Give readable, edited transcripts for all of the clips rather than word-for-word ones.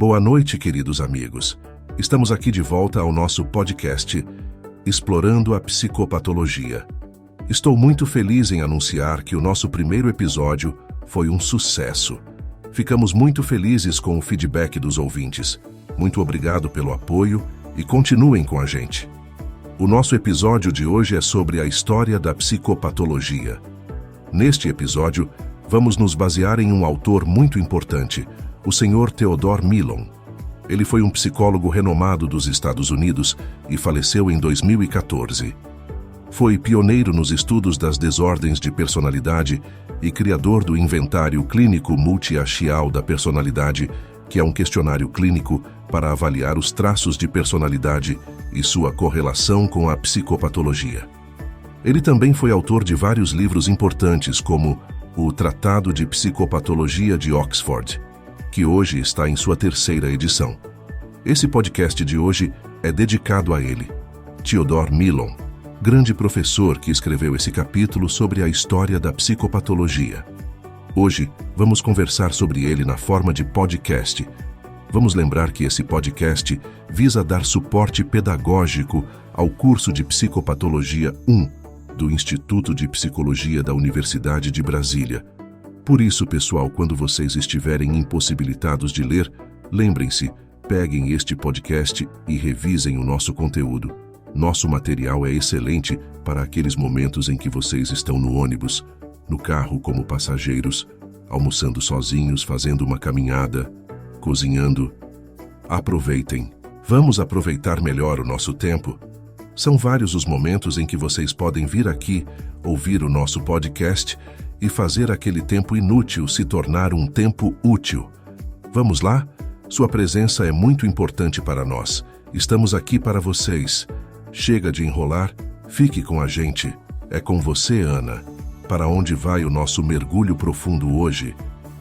Boa noite, queridos amigos. Estamos aqui de volta ao nosso podcast Explorando a Psicopatologia. Estou muito feliz em anunciar que o nosso primeiro episódio foi um sucesso. Ficamos muito felizes com o feedback dos ouvintes. Muito obrigado pelo apoio e continuem com a gente. O nosso episódio de hoje é sobre a história da psicopatologia. Neste episódio, vamos nos basear em um autor muito importante, o Sr. Theodore Millon. Ele foi um psicólogo renomado dos Estados Unidos e faleceu em 2014. Foi pioneiro nos estudos das desordens de personalidade e criador do Inventário Clínico Multi-Axial da Personalidade, que é um questionário clínico para avaliar os traços de personalidade e sua correlação com a psicopatologia. Ele também foi autor de vários livros importantes, como o Tratado de Psicopatologia de Oxford, que hoje está em sua 3ª edição. Esse podcast de hoje é dedicado a ele, Theodore Millon, grande professor que escreveu esse capítulo sobre a história da psicopatologia. Hoje, vamos conversar sobre ele na forma de podcast. Vamos lembrar que esse podcast visa dar suporte pedagógico ao curso de Psicopatologia 1 do Instituto de Psicologia da Universidade de Brasília. Por isso, pessoal, quando vocês estiverem impossibilitados de ler, lembrem-se, peguem este podcast e revisem o nosso conteúdo. Nosso material é excelente para aqueles momentos em que vocês estão no ônibus, no carro como passageiros, almoçando sozinhos, fazendo uma caminhada, cozinhando. Aproveitem. Vamos aproveitar melhor o nosso tempo. São vários os momentos em que vocês podem vir aqui, ouvir o nosso podcast e fazer aquele tempo inútil se tornar um tempo útil. Vamos lá? Sua presença é muito importante para nós. Estamos aqui para vocês. Chega de enrolar, fique com a gente. É com você, Ana. Para onde vai o nosso mergulho profundo hoje?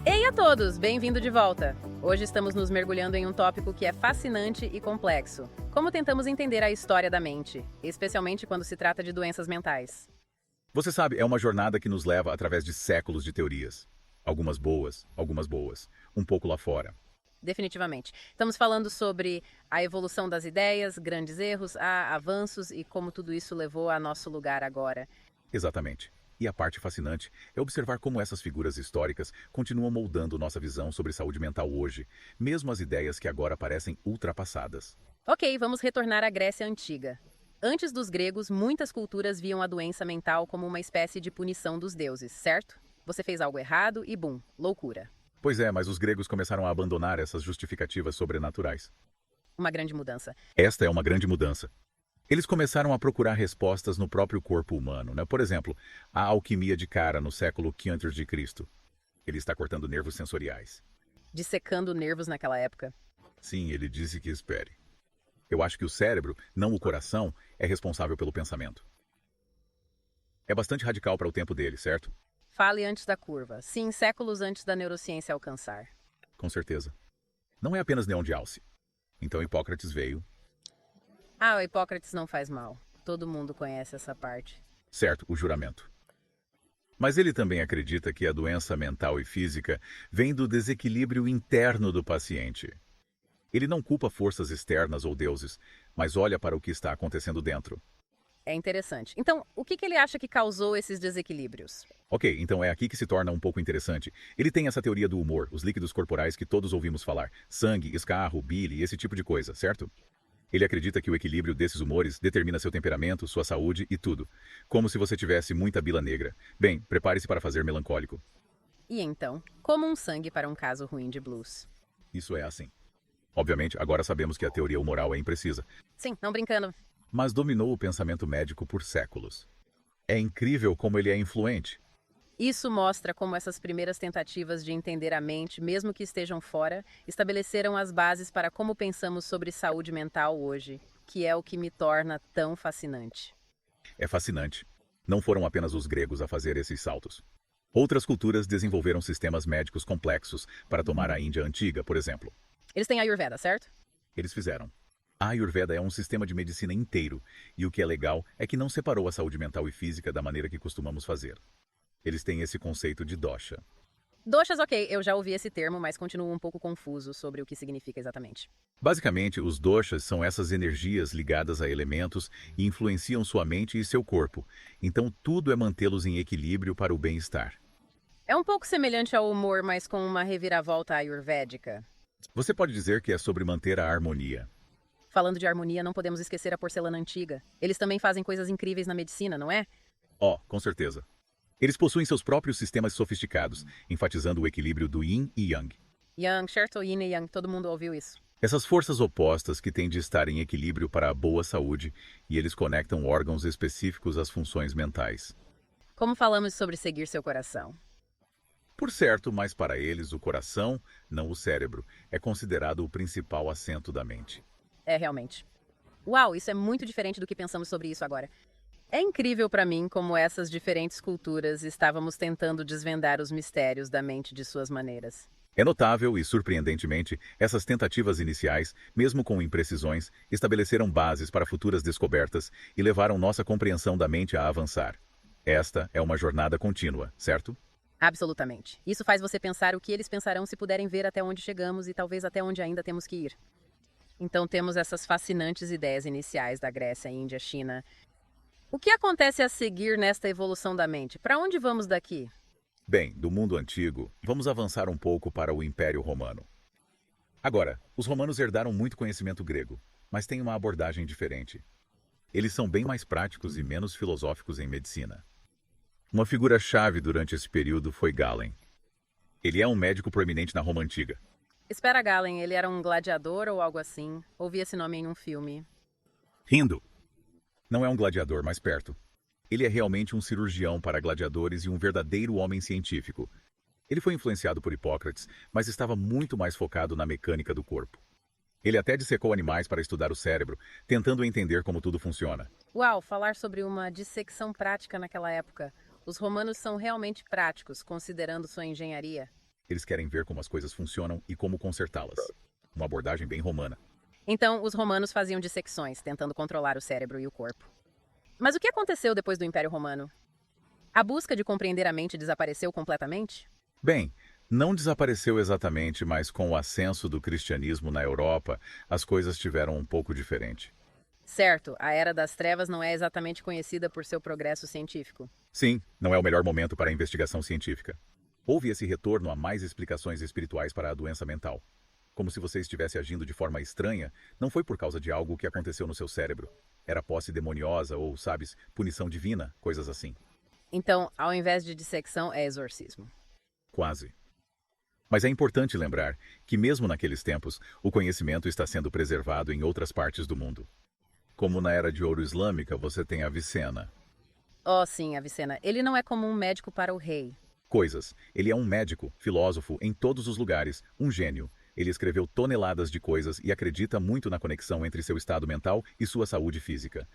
Ei a todos, bem-vindo de volta. Hoje estamos nos mergulhando em um tópico que é fascinante e complexo. Como tentamos entender a história da mente, especialmente quando se trata de doenças mentais. Você sabe, é uma jornada que nos leva através de séculos de teorias. Algumas boas, um pouco lá fora. Definitivamente. Estamos falando sobre a evolução das ideias, grandes erros, avanços e como tudo isso levou a nosso lugar agora. Exatamente. E a parte fascinante é observar como essas figuras históricas continuam moldando nossa visão sobre saúde mental hoje, mesmo as ideias que agora parecem ultrapassadas. Ok, vamos retornar à Grécia Antiga. Antes dos gregos, muitas culturas viam a doença mental como uma espécie de punição dos deuses, certo? Você fez algo errado e bum, loucura. Pois é, mas os gregos começaram a abandonar essas justificativas sobrenaturais. Uma grande mudança. Esta é uma grande mudança. Eles começaram a procurar respostas no próprio corpo humano, né? Por exemplo, a alquimia de Cara no século V a.C. Ele está cortando nervos sensoriais. Dissecando nervos naquela época. Sim, ele disse que espere. Eu acho que o cérebro, não o coração, é responsável pelo pensamento. É bastante radical para o tempo dele, certo? Fale antes da curva. Sim, séculos antes da neurociência alcançar. Com certeza. Não é apenas neon de alce. Então Hipócrates veio. O Hipócrates não faz mal. Todo mundo conhece essa parte. Certo, o juramento. Mas ele também acredita que a doença mental e física vem do desequilíbrio interno do paciente. Ele não culpa forças externas ou deuses, mas olha para o que está acontecendo dentro. É interessante. Então, o que ele acha que causou esses desequilíbrios? Ok, então é aqui que se torna um pouco interessante. Ele tem essa teoria do humor, os líquidos corporais que todos ouvimos falar. Sangue, escarro, bile, esse tipo de coisa, certo? Ele acredita que o equilíbrio desses humores determina seu temperamento, sua saúde e tudo. Como se você tivesse muita bila negra. Bem, prepare-se para fazer melancólico. E então, como um sangue para um caso ruim de blues? Isso é assim. Obviamente, agora sabemos que a teoria humoral é imprecisa. Sim, não brincando. Mas dominou o pensamento médico por séculos. É incrível como ele é influente. Isso mostra como essas primeiras tentativas de entender a mente, mesmo que estejam fora, estabeleceram as bases para como pensamos sobre saúde mental hoje, que é o que me torna tão fascinante. É fascinante. Não foram apenas os gregos a fazer esses saltos. Outras culturas desenvolveram sistemas médicos complexos para tomar a Índia antiga, por exemplo. Eles têm a Ayurveda, certo? Eles fizeram. A Ayurveda é um sistema de medicina inteiro, e o que é legal é que não separou a saúde mental e física da maneira que costumamos fazer. Eles têm esse conceito de dosha. Doshas, ok, eu já ouvi esse termo, mas continuo um pouco confuso sobre o que significa exatamente. Basicamente, os doshas são essas energias ligadas a elementos e influenciam sua mente e seu corpo. Então, tudo é mantê-los em equilíbrio para o bem-estar. É um pouco semelhante ao humor, mas com uma reviravolta ayurvédica. Você pode dizer que é sobre manter a harmonia. Falando de harmonia, não podemos esquecer a porcelana antiga. Eles também fazem coisas incríveis na medicina, não é? Oh, com certeza. Eles possuem seus próprios sistemas sofisticados, enfatizando o equilíbrio do yin e yang. Yang, certo? Yin e Yang, todo mundo ouviu isso. Essas forças opostas que têm de estar em equilíbrio para a boa saúde, e eles conectam órgãos específicos às funções mentais. Como falamos sobre seguir seu coração? Por certo, mas para eles, o coração, não o cérebro, é considerado o principal assento da mente. É, realmente. Uau, isso é muito diferente do que pensamos sobre isso agora. É incrível para mim como essas diferentes culturas estávamos tentando desvendar os mistérios da mente de suas maneiras. É notável e, surpreendentemente, essas tentativas iniciais, mesmo com imprecisões, estabeleceram bases para futuras descobertas e levaram nossa compreensão da mente a avançar. Esta é uma jornada contínua, certo? Absolutamente. Isso faz você pensar o que eles pensarão se puderem ver até onde chegamos e talvez até onde ainda temos que ir. Então temos essas fascinantes ideias iniciais da Grécia, Índia, China. O que acontece a seguir nesta evolução da mente? Para onde vamos daqui? Bem, do mundo antigo, vamos avançar um pouco para o Império Romano. Agora, os romanos herdaram muito conhecimento grego, mas têm uma abordagem diferente. Eles são bem mais práticos e menos filosóficos em medicina. Uma figura-chave durante esse período foi Galen. Ele é um médico proeminente na Roma Antiga. Espera, Galen, ele era um gladiador ou algo assim? Ouvi esse nome em um filme. Rindo. Não é um gladiador, mais perto. Ele é realmente um cirurgião para gladiadores e um verdadeiro homem científico. Ele foi influenciado por Hipócrates, mas estava muito mais focado na mecânica do corpo. Ele até dissecou animais para estudar o cérebro, tentando entender como tudo funciona. Uau, falar sobre uma dissecção prática naquela época. Os romanos são realmente práticos, considerando sua engenharia. Eles querem ver como as coisas funcionam e como consertá-las. Uma abordagem bem romana. Então, os romanos faziam dissecções, tentando controlar o cérebro e o corpo. Mas o que aconteceu depois do Império Romano? A busca de compreender a mente desapareceu completamente? Bem, não desapareceu exatamente, mas com o ascenso do cristianismo na Europa, as coisas tiveram um pouco diferente. Certo, a Era das Trevas não é exatamente conhecida por seu progresso científico. Sim, não é o melhor momento para a investigação científica. Houve esse retorno a mais explicações espirituais para a doença mental. Como se você estivesse agindo de forma estranha, não foi por causa de algo que aconteceu no seu cérebro. Era posse demoniosa ou, sabes, punição divina, coisas assim. Então, ao invés de dissecção, é exorcismo. Quase. Mas é importante lembrar que, mesmo naqueles tempos, o conhecimento está sendo preservado em outras partes do mundo. Como na Era de Ouro Islâmica, você tem Avicena. Oh, sim, Avicena. Ele não é como um médico para o rei. Coisas. Ele é um médico, filósofo, em todos os lugares, um gênio. Ele escreveu toneladas de coisas e acredita muito na conexão entre seu estado mental e sua saúde física.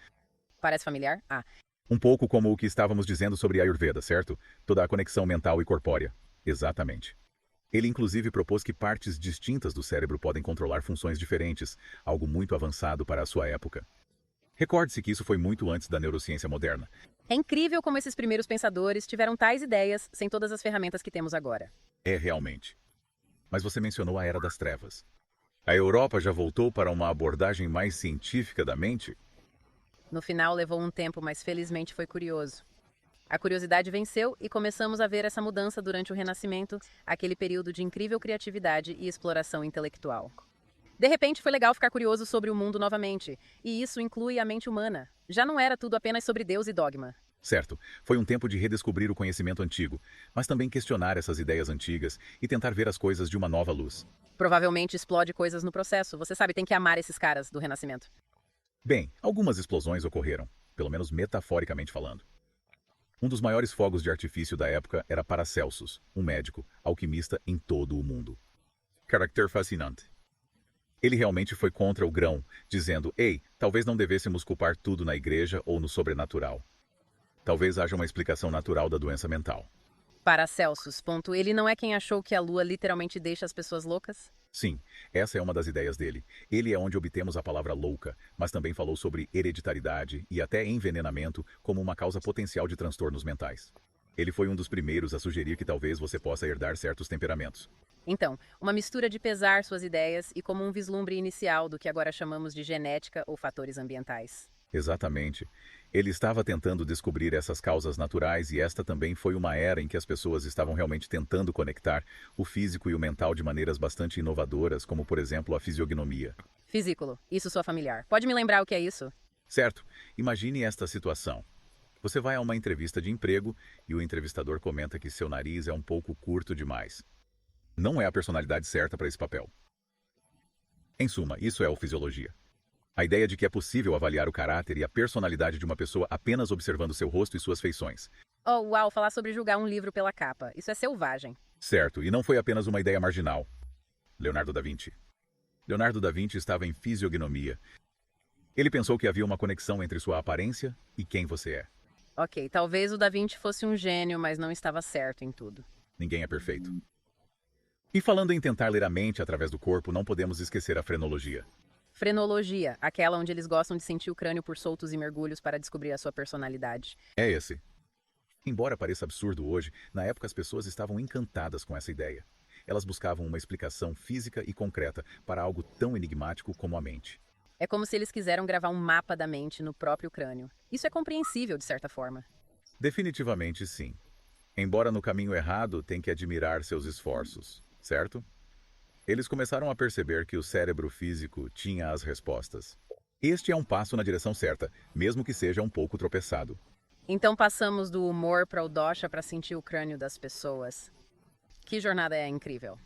Parece familiar? Ah, Um pouco como o que estávamos dizendo sobre a Ayurveda, certo? Toda a conexão mental e corpórea. Exatamente. Ele inclusive propôs que partes distintas do cérebro podem controlar funções diferentes, algo muito avançado para a sua época. Recorde-se que isso foi muito antes da neurociência moderna. é incrível como esses primeiros pensadores tiveram tais ideias sem todas as ferramentas que temos agora. É realmente. Mas você mencionou a Era das Trevas. A Europa já voltou para uma abordagem mais científica da mente? No final levou um tempo, mas felizmente foi curioso. A curiosidade venceu e começamos a ver essa mudança durante o Renascimento, aquele período de incrível criatividade e exploração intelectual. De repente foi legal ficar curioso sobre o mundo novamente, e isso inclui a mente humana. Já não era tudo apenas sobre Deus e dogma. Certo, foi um tempo de redescobrir o conhecimento antigo, mas também questionar essas ideias antigas e tentar ver as coisas de uma nova luz. Provavelmente explode coisas no processo. Você sabe, tem que amar esses caras do Renascimento. Bem, algumas explosões ocorreram, pelo menos metaforicamente falando. Um dos maiores fogos de artifício da época era Paracelsus, um médico, alquimista em todo o mundo. Caráter fascinante. Ele realmente foi contra o grão, dizendo, ei, talvez não devêssemos culpar tudo na igreja ou no sobrenatural. Talvez haja uma explicação natural da doença mental. Paracelsus, ponto. Ele não é quem achou que a lua literalmente deixa as pessoas loucas? Sim, essa é uma das ideias dele. Ele é onde obtemos a palavra louca, mas também falou sobre hereditariedade e até envenenamento como uma causa potencial de transtornos mentais. Ele foi um dos primeiros a sugerir que talvez você possa herdar certos temperamentos. Então, uma mistura de pesar suas ideias e como um vislumbre inicial do que agora chamamos de genética ou fatores ambientais. Exatamente. Ele estava tentando descobrir essas causas naturais e esta também foi uma era em que as pessoas estavam realmente tentando conectar o físico e o mental de maneiras bastante inovadoras, como por exemplo a fisiognomia. Fisículo, isso sua familiar. Pode me lembrar o que é isso? Certo? Imagine esta situação. Você vai a uma entrevista de emprego e o entrevistador comenta que seu nariz é um pouco curto demais. Não é a personalidade certa para esse papel. Em suma, isso é o fisiologia. A ideia de que é possível avaliar o caráter e a personalidade de uma pessoa apenas observando seu rosto e suas feições. Oh, uau, falar sobre julgar um livro pela capa. Isso é selvagem. Certo, e não foi apenas uma ideia marginal. Leonardo da Vinci. Leonardo da Vinci estava em fisiognomia. Ele pensou que havia uma conexão entre sua aparência e quem você é. Ok, talvez o Da Vinci fosse um gênio, mas não estava certo em tudo. Ninguém é perfeito. E falando em tentar ler a mente através do corpo, não podemos esquecer a frenologia. Frenologia, aquela onde eles gostam de sentir o crânio por soltos e mergulhos para descobrir a sua personalidade. É esse. Embora pareça absurdo hoje, na época as pessoas estavam encantadas com essa ideia. Elas buscavam uma explicação física e concreta para algo tão enigmático como a mente. É como se eles quiseram gravar um mapa da mente no próprio crânio. Isso é compreensível, de certa forma. Definitivamente sim. Embora no caminho errado, tem que admirar seus esforços, certo? Eles começaram a perceber que o cérebro físico tinha as respostas. Este é um passo na direção certa, mesmo que seja um pouco tropeçado. Então passamos do humor para o dosha para sentir o crânio das pessoas. Que jornada é incrível.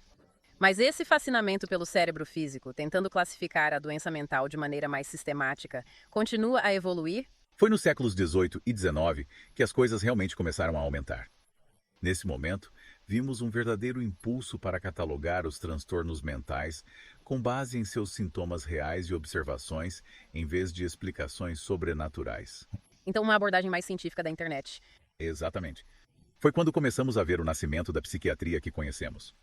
Mas esse fascinamento pelo cérebro físico, tentando classificar a doença mental de maneira mais sistemática, continua a evoluir? Foi nos séculos XVIII e XIX que as coisas realmente começaram a aumentar. Nesse momento, vimos um verdadeiro impulso para catalogar os transtornos mentais com base em seus sintomas reais e observações, em vez de explicações sobrenaturais. Então uma abordagem mais científica da internet. Exatamente. Foi quando começamos a ver o nascimento da psiquiatria que conhecemos.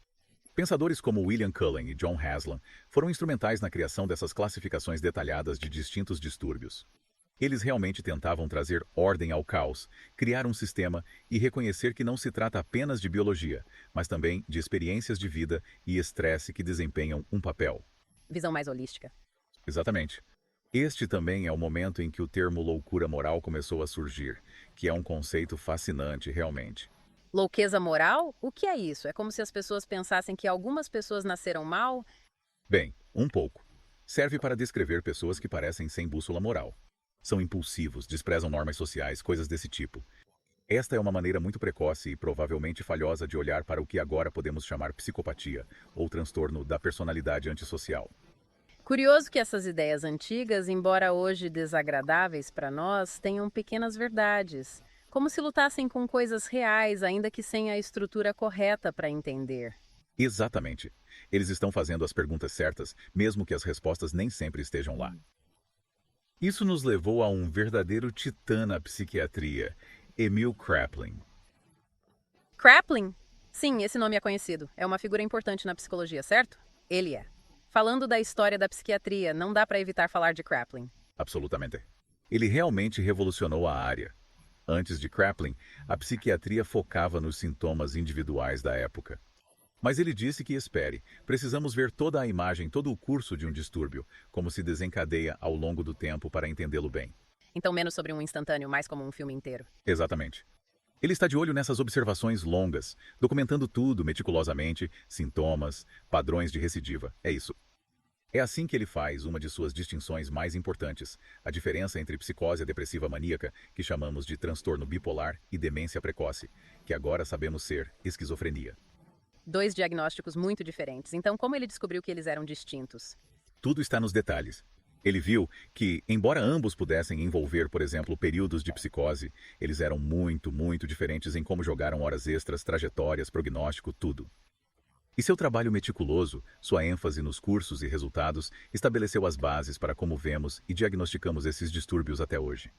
Pensadores como William Cullen e John Haslam foram instrumentais na criação dessas classificações detalhadas de distintos distúrbios. Eles realmente tentavam trazer ordem ao caos, criar um sistema e reconhecer que não se trata apenas de biologia, mas também de experiências de vida e estresse que desempenham um papel. Visão mais holística. Exatamente. Este também é o momento em que o termo loucura moral começou a surgir, que é um conceito fascinante realmente. Louqueza moral? O que é isso? É como se as pessoas pensassem que algumas pessoas nasceram mal? Bem, um pouco. Serve para descrever pessoas que parecem sem bússola moral. São impulsivos, desprezam normas sociais, coisas desse tipo. Esta é uma maneira muito precoce e provavelmente falhosa de olhar para o que agora podemos chamar psicopatia, ou transtorno da personalidade antissocial. Curioso que essas ideias antigas, embora hoje desagradáveis para nós, tenham pequenas verdades. Como se lutassem com coisas reais, ainda que sem a estrutura correta para entender. Exatamente. Eles estão fazendo as perguntas certas, mesmo que as respostas nem sempre estejam lá. Isso nos levou a um verdadeiro titã na psiquiatria, Emil Kraepelin. Kraepelin? Sim, esse nome é conhecido. É uma figura importante na psicologia, certo? Ele é. Falando da história da psiquiatria, não dá para evitar falar de Kraepelin. Absolutamente. Ele realmente revolucionou a área. Antes de Kraepelin, a psiquiatria focava nos sintomas individuais da época. Mas ele disse que espere, precisamos ver toda a imagem, todo o curso de um distúrbio, como se desencadeia ao longo do tempo para entendê-lo bem. Então menos sobre um instantâneo, mais como um filme inteiro. Exatamente. Ele está de olho nessas observações longas, documentando tudo meticulosamente, sintomas, padrões de recidiva. É isso. É assim que ele faz uma de suas distinções mais importantes, a diferença entre psicose depressiva maníaca, que chamamos de transtorno bipolar, e demência precoce, que agora sabemos ser esquizofrenia. 2 diagnósticos muito diferentes. Então, como ele descobriu que eles eram distintos? Tudo está nos detalhes. Ele viu que, embora ambos pudessem envolver, por exemplo, períodos de psicose, eles eram muito, muito diferentes em como jogaram horas extras, trajetórias, prognóstico, tudo. E seu trabalho meticuloso, sua ênfase nos cursos e resultados, estabeleceu as bases para como vemos e diagnosticamos esses distúrbios até hoje.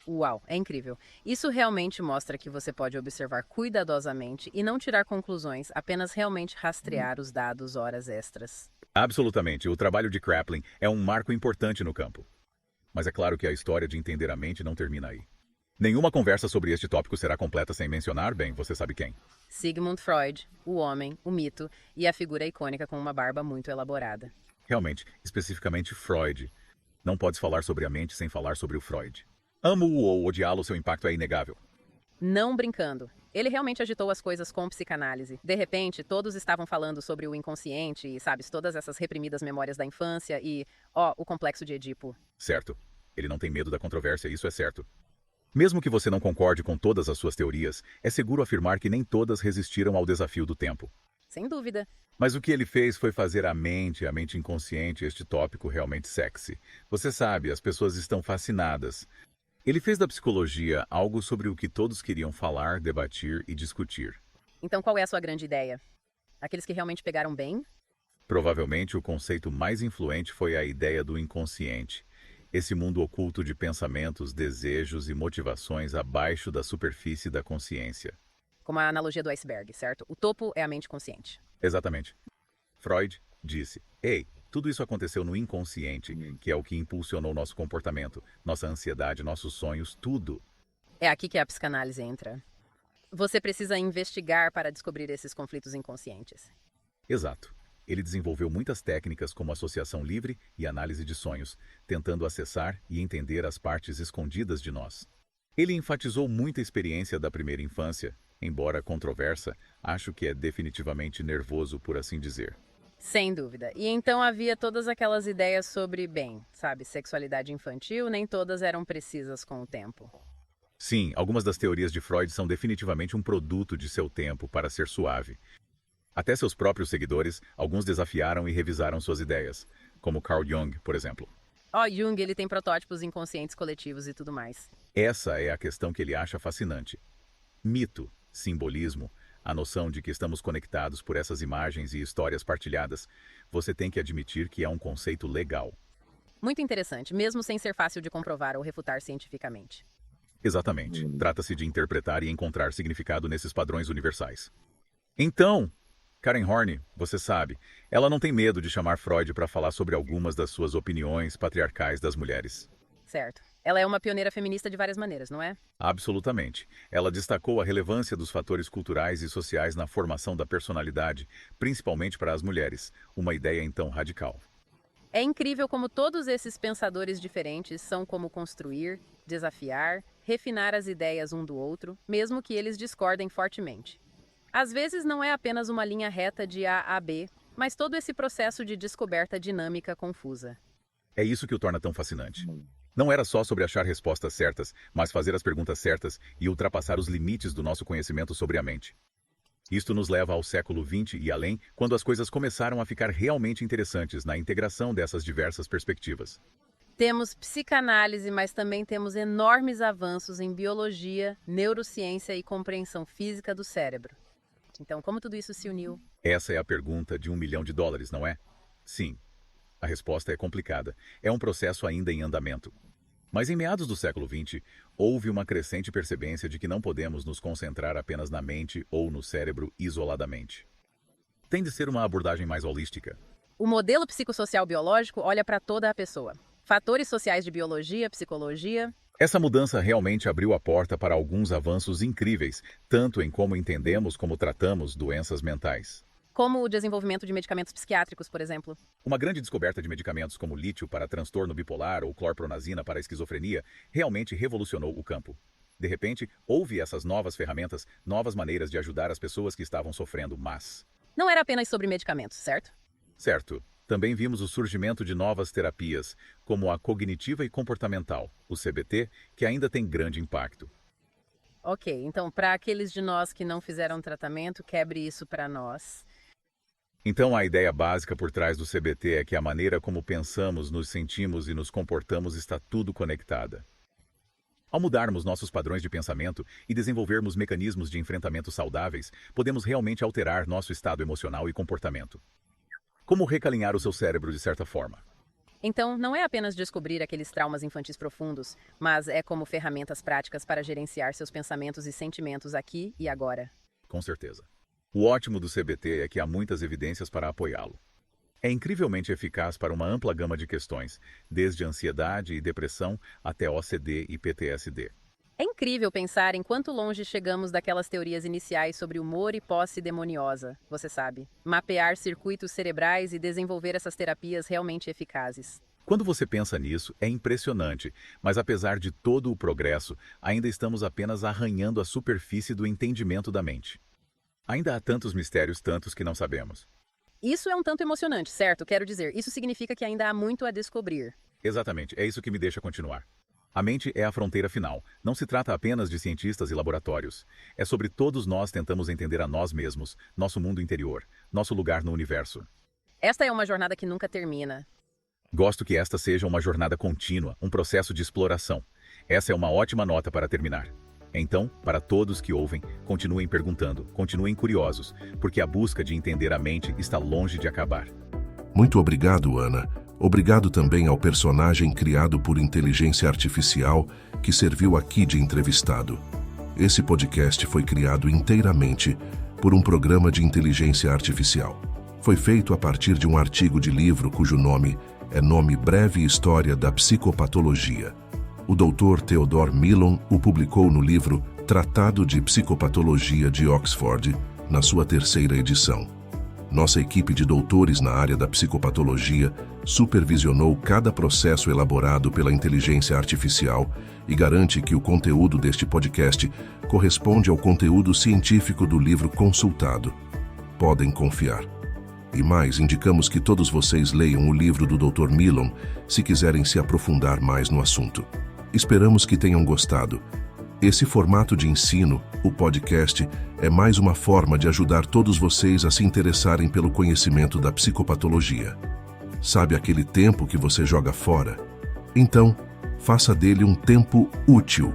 Uau, é incrível. Isso realmente mostra que você pode observar cuidadosamente e não tirar conclusões, apenas realmente rastrear os dados horas extras. Absolutamente. O trabalho de Kraepelin é um marco importante no campo. Mas é claro que a história de entender a mente não termina aí. Nenhuma conversa sobre este tópico será completa sem mencionar, bem, você sabe quem. Sigmund Freud, o homem, o mito e a figura icônica com uma barba muito elaborada. Realmente, especificamente Freud. Não podes falar sobre a mente sem falar sobre o Freud. Amo-o ou odiá-lo, seu impacto é inegável. Não brincando. Ele realmente agitou as coisas com psicanálise. De repente, todos estavam falando sobre o inconsciente e, sabes, todas essas reprimidas memórias da infância e, o complexo de Edipo. Certo. Ele não tem medo da controvérsia, isso é certo. Mesmo que você não concorde com todas as suas teorias, é seguro afirmar que nem todas resistiram ao desafio do tempo. Sem dúvida. Mas o que ele fez foi fazer a mente inconsciente, este tópico realmente sexy. Você sabe, as pessoas estão fascinadas. Ele fez da psicologia algo sobre o que todos queriam falar, debater e discutir. Então qual é a sua grande ideia? Aqueles que realmente pegaram bem? Provavelmente o conceito mais influente foi a ideia do inconsciente. Esse mundo oculto de pensamentos, desejos e motivações abaixo da superfície da consciência. Como a analogia do iceberg, certo? O topo é a mente consciente. Exatamente. Freud disse, ei, tudo isso aconteceu no inconsciente, que é o que impulsionou nosso comportamento, nossa ansiedade, nossos sonhos, tudo. É aqui que a psicanálise entra. Você precisa investigar para descobrir esses conflitos inconscientes. Exato. Ele desenvolveu muitas técnicas como associação livre e análise de sonhos, tentando acessar e entender as partes escondidas de nós. Ele enfatizou muita experiência da primeira infância, embora controversa, acho que é definitivamente nervoso, por assim dizer. Sem dúvida. E então havia todas aquelas ideias sobre, sexualidade infantil, nem todas eram precisas com o tempo. Sim, algumas das teorias de Freud são definitivamente um produto de seu tempo para ser suave. Até seus próprios seguidores, alguns desafiaram e revisaram suas ideias, como Carl Jung, por exemplo. Jung, ele tem protótipos inconscientes coletivos e tudo mais. Essa é a questão que ele acha fascinante. Mito, simbolismo, a noção de que estamos conectados por essas imagens e histórias partilhadas, você tem que admitir que é um conceito legal. Muito interessante, mesmo sem ser fácil de comprovar ou refutar cientificamente. Exatamente. Trata-se de interpretar e encontrar significado nesses padrões universais. Então, Karen Horney, você sabe, ela não tem medo de chamar Freud para falar sobre algumas das suas opiniões patriarcais das mulheres. Certo. Ela é uma pioneira feminista de várias maneiras, não é? Absolutamente. Ela destacou a relevância dos fatores culturais e sociais na formação da personalidade, principalmente para as mulheres, uma ideia então radical. É incrível como todos esses pensadores diferentes são como construir, desafiar, refinar as ideias um do outro, mesmo que eles discordem fortemente. Às vezes não é apenas uma linha reta de A a B, mas todo esse processo de descoberta dinâmica confusa. É isso que o torna tão fascinante. Não era só sobre achar respostas certas, mas fazer as perguntas certas e ultrapassar os limites do nosso conhecimento sobre a mente. Isto nos leva ao século XX e além, quando as coisas começaram a ficar realmente interessantes na integração dessas diversas perspectivas. Temos psicanálise, mas também temos enormes avanços em biologia, neurociência e compreensão física do cérebro. Então, como tudo isso se uniu? Essa é a pergunta de $1 milhão, não é? Sim. A resposta é complicada. É um processo ainda em andamento. Mas em meados do século XX, houve uma crescente percepção de que não podemos nos concentrar apenas na mente ou no cérebro isoladamente. Tem de ser uma abordagem mais holística. O modelo psicossocial biológico olha para toda a pessoa. Fatores sociais de biologia, psicologia. Essa mudança realmente abriu a porta para alguns avanços incríveis, tanto em como entendemos como tratamos doenças mentais. Como o desenvolvimento de medicamentos psiquiátricos, por exemplo. Uma grande descoberta de medicamentos como lítio para transtorno bipolar ou clorpronazina para esquizofrenia realmente revolucionou o campo. De repente, houve essas novas ferramentas, novas maneiras de ajudar as pessoas que estavam sofrendo, mas... Não era apenas sobre medicamentos, certo? Certo. Também vimos o surgimento de novas terapias, como a cognitiva e comportamental, o CBT, que ainda tem grande impacto. Ok, então para aqueles de nós que não fizeram tratamento, quebre isso para nós. Então a ideia básica por trás do CBT é que a maneira como pensamos, nos sentimos e nos comportamos está tudo conectada. Ao mudarmos nossos padrões de pensamento e desenvolvermos mecanismos de enfrentamento saudáveis, podemos realmente alterar nosso estado emocional e comportamento. Como recalinhar o seu cérebro de certa forma? Então, não é apenas descobrir aqueles traumas infantis profundos, mas é como ferramentas práticas para gerenciar seus pensamentos e sentimentos aqui e agora. Com certeza. O ótimo do CBT é que há muitas evidências para apoiá-lo. É incrivelmente eficaz para uma ampla gama de questões, desde ansiedade e depressão até OCD e PTSD. É incrível pensar em quanto longe chegamos daquelas teorias iniciais sobre humor e posse demoniosa, você sabe. Mapear circuitos cerebrais e desenvolver essas terapias realmente eficazes. Quando você pensa nisso, é impressionante, mas apesar de todo o progresso, ainda estamos apenas arranhando a superfície do entendimento da mente. Ainda há tantos mistérios, tantos que não sabemos. Isso é um tanto emocionante, certo? Quero dizer, isso significa que ainda há muito a descobrir. Exatamente, é isso que me deixa continuar. A mente é a fronteira final. Não se trata apenas de cientistas e laboratórios. É sobre todos nós tentamos entender a nós mesmos, nosso mundo interior, nosso lugar no universo. Esta é uma jornada que nunca termina. Gosto que esta seja uma jornada contínua, um processo de exploração. Essa é uma ótima nota para terminar. Então, para todos que ouvem, continuem perguntando, continuem curiosos, porque a busca de entender a mente está longe de acabar. Muito obrigado, Ana. Obrigado também ao personagem criado por inteligência artificial que serviu aqui de entrevistado. Esse podcast foi criado inteiramente por um programa de inteligência artificial. Foi feito a partir de um artigo de livro cujo nome é Breve História da Psicopatologia. O Dr. Theodore Millon o publicou no livro Tratado de Psicopatologia de Oxford, na sua 3ª edição. Nossa equipe de doutores na área da psicopatologia supervisionou cada processo elaborado pela inteligência artificial e garante que o conteúdo deste podcast corresponde ao conteúdo científico do livro consultado. Podem confiar. E mais, indicamos que todos vocês leiam o livro do Dr. Millon se quiserem se aprofundar mais no assunto. Esperamos que tenham gostado. Esse formato de ensino, o podcast, é mais uma forma de ajudar todos vocês a se interessarem pelo conhecimento da psicopatologia. Sabe aquele tempo que você joga fora? Então, faça dele um tempo útil.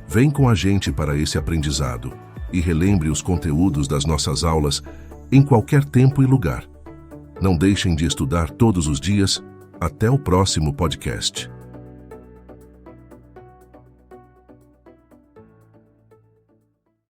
Vem com a gente para esse aprendizado e relembre os conteúdos das nossas aulas em qualquer tempo e lugar. Não deixem de estudar todos os dias. Até o próximo podcast.